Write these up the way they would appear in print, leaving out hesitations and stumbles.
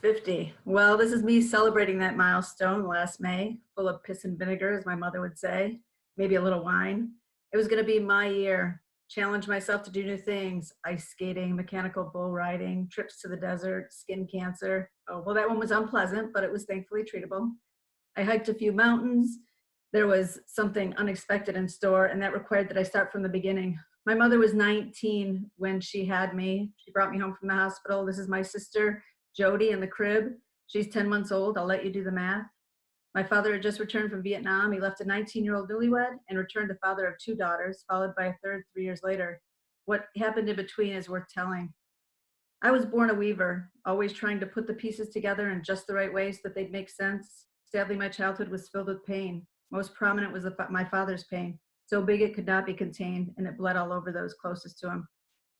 50. Well, this is me celebrating that milestone last May, full of piss and vinegar, as my mother would say, maybe a little wine. It was going to be my year. Challenge myself to do new things: ice skating, mechanical bull riding, trips to the desert, skin cancer. Oh, well, that one was unpleasant, but it was thankfully treatable. I hiked a few mountains. There was something unexpected in store, and that required that I start from the beginning. My mother was 19 when she had me. She brought me home from the hospital. This is my sister, Jody, in the crib. She's 10 months old. I'll let you do the math. My father had just returned from Vietnam. He left a 19-year-old newlywed and returned a father of two daughters, followed by a third 3 years later. What happened in between is worth telling. I was born a weaver, always trying to put the pieces together in just the right way so that they'd make sense. Sadly, my childhood was filled with pain. Most prominent was my father's pain, so big it could not be contained, and it bled all over those closest to him.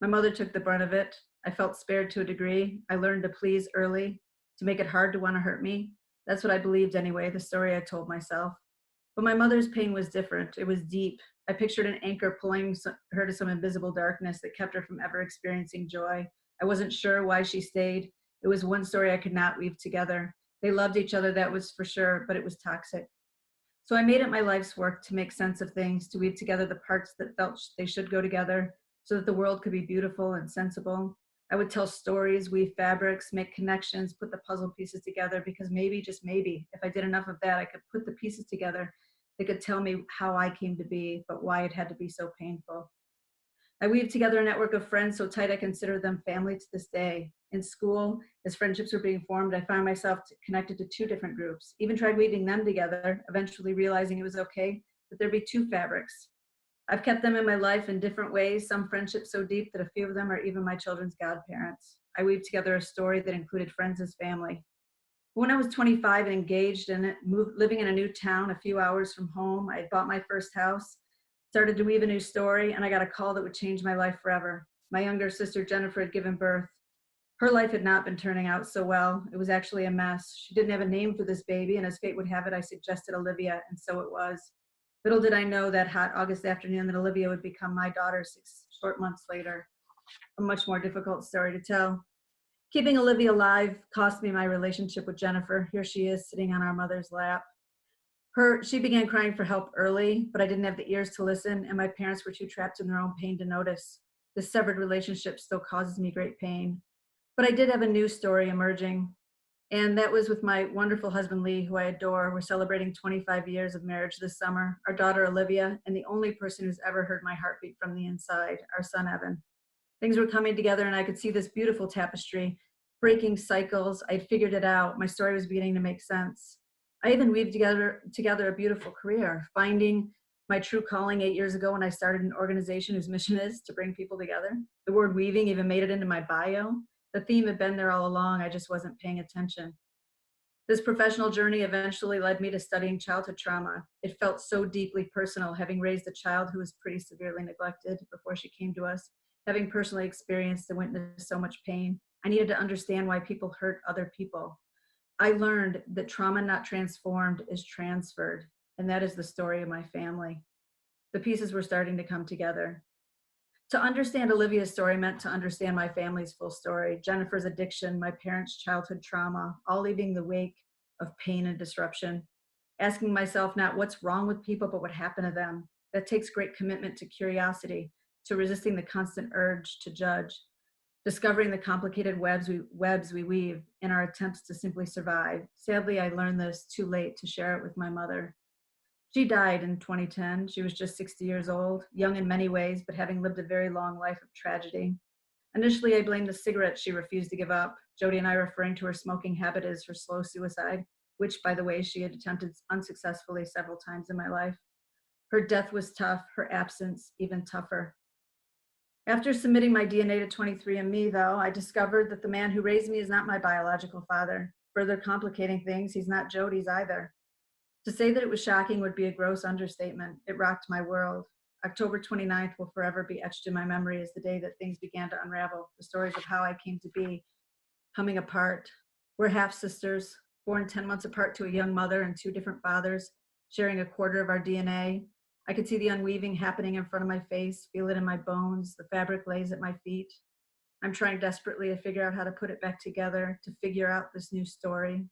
My mother took the brunt of it. I felt spared to a degree. I learned to please early, to make it hard to want to hurt me. That's what I believed anyway, the story I told myself. But my mother's pain was different. It was deep. I pictured an anchor pulling her to some invisible darkness that kept her from ever experiencing joy. I wasn't sure why she stayed. It was one story I could not weave together. They loved each other, that was for sure, but it was toxic. So I made it my life's work to make sense of things, to weave together the parts that felt they should go together so that the world could be beautiful and sensible. I would tell stories, weave fabrics, make connections, put the puzzle pieces together, because maybe, just maybe, if I did enough of that, I could put the pieces together. They could tell me how I came to be, but why it had to be so painful. I weaved together a network of friends so tight I consider them family to this day. In school, as friendships were being formed, I found myself connected to two different groups, even tried weaving them together, eventually realizing it was okay that there be two fabrics. I've kept them in my life in different ways, some friendships so deep that a few of them are even my children's godparents. I weaved together a story that included friends as family. When I was 25 and engaged and living in a new town a few hours from home, I had bought my first house, started to weave a new story, and I got a call that would change my life forever. My younger sister, Jennifer, had given birth. Her life had not been turning out so well. It was actually a mess. She didn't have a name for this baby, and as fate would have it, I suggested Olivia, and so it was. Little did I know that hot August afternoon that Olivia would become my daughter 6 short months later. A much more difficult story to tell. Keeping Olivia alive cost me my relationship with Jennifer. Here she is sitting on our mother's lap. She began crying for help early, but I didn't have the ears to listen, and my parents were too trapped in their own pain to notice. This severed relationship still causes me great pain. But I did have a new story emerging, and that was with my wonderful husband, Lee, who I adore. We're celebrating 25 years of marriage this summer. Our daughter, Olivia, and the only person who's ever heard my heartbeat from the inside, our son, Evan. Things were coming together, and I could see this beautiful tapestry, breaking cycles. I'd figured it out. My story was beginning to make sense. I even weaved together a beautiful career, finding my true calling 8 years ago when I started an organization whose mission is to bring people together. The word weaving even made it into my bio. The theme had been there all along. I just wasn't paying attention. This professional journey eventually led me to studying childhood trauma. It felt so deeply personal, having raised a child who was pretty severely neglected before she came to us, having personally experienced and witnessed so much pain. I needed to understand why people hurt other people. I learned that trauma not transformed is transferred, and that is the story of my family. The pieces were starting to come together. To understand Olivia's story meant to understand my family's full story: Jennifer's addiction, my parents' childhood trauma, all leaving the wake of pain and disruption. Asking myself not what's wrong with people, but what happened to them. That takes great commitment to curiosity, to resisting the constant urge to judge, discovering the complicated webs we weave in our attempts to simply survive. Sadly, I learned this too late to share it with my mother. She died in 2010. She was just 60 years old, young in many ways, but having lived a very long life of tragedy. Initially, I blamed the cigarettes she refused to give up, Jody and I referring to her smoking habit as her slow suicide, which, by the way, she had attempted unsuccessfully several times in my life. Her death was tough, her absence even tougher. After submitting my DNA to 23andMe, though, I discovered that the man who raised me is not my biological father. Further complicating things, he's not Jody's either. To say that it was shocking would be a gross understatement. It rocked my world. October 29th will forever be etched in my memory as the day that things began to unravel, the stories of how I came to be, coming apart. We're half-sisters, born 10 months apart to a young mother and two different fathers, sharing a quarter of our DNA. I could see the unweaving happening in front of my face, feel it in my bones. The fabric lays at my feet. I'm trying desperately to figure out how to put it back together, to figure out this new story.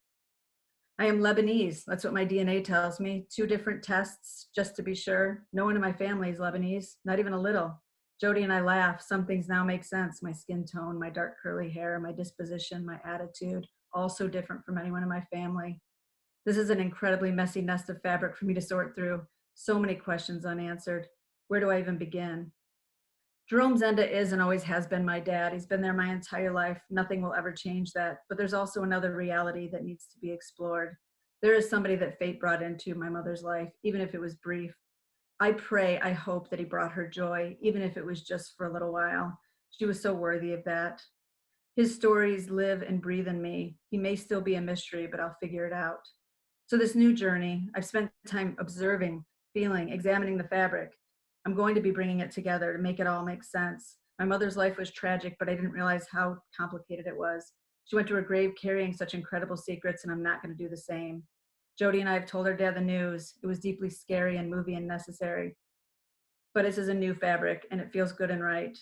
I am Lebanese. That's what my DNA tells me. Two different tests, just to be sure. No one in my family is Lebanese, not even a little. Jody and I laugh. Some things now make sense. My skin tone, my dark curly hair, my disposition, my attitude, all so different from anyone in my family. This is an incredibly messy nest of fabric for me to sort through. So many questions unanswered. Where do I even begin? Jerome Zenda is and always has been my dad. He's been there my entire life. Nothing will ever change that. But there's also another reality that needs to be explored. There is somebody that fate brought into my mother's life, even if it was brief. I pray, I hope that he brought her joy, even if it was just for a little while. She was so worthy of that. His stories live and breathe in me. He may still be a mystery, but I'll figure it out. So, this new journey, I've spent time observing, feeling, examining the fabric. I'm going to be bringing it together to make it all make sense. My mother's life was tragic, but I didn't realize how complicated it was. She went to her grave carrying such incredible secrets, and I'm not going to do the same. Jody and I have told her dad the news. It was deeply scary and moving and necessary. But this is a new fabric, and it feels good and right.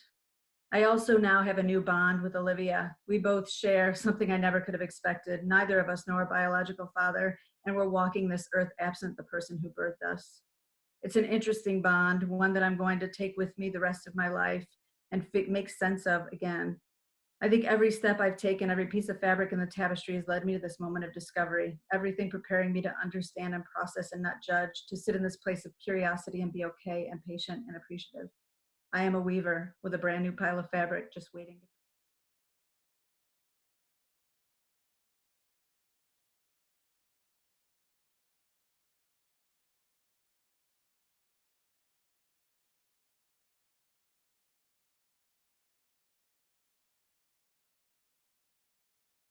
I also now have a new bond with Olivia. We both share something I never could have expected. Neither of us know our biological father, and we're walking this earth absent the person who birthed us. It's an interesting bond, one that I'm going to take with me the rest of my life and make sense of again. I think every step I've taken, every piece of fabric in the tapestry has led me to this moment of discovery, everything preparing me to understand and process and not judge, to sit in this place of curiosity and be okay and patient and appreciative. I am a weaver with a brand new pile of fabric just waiting.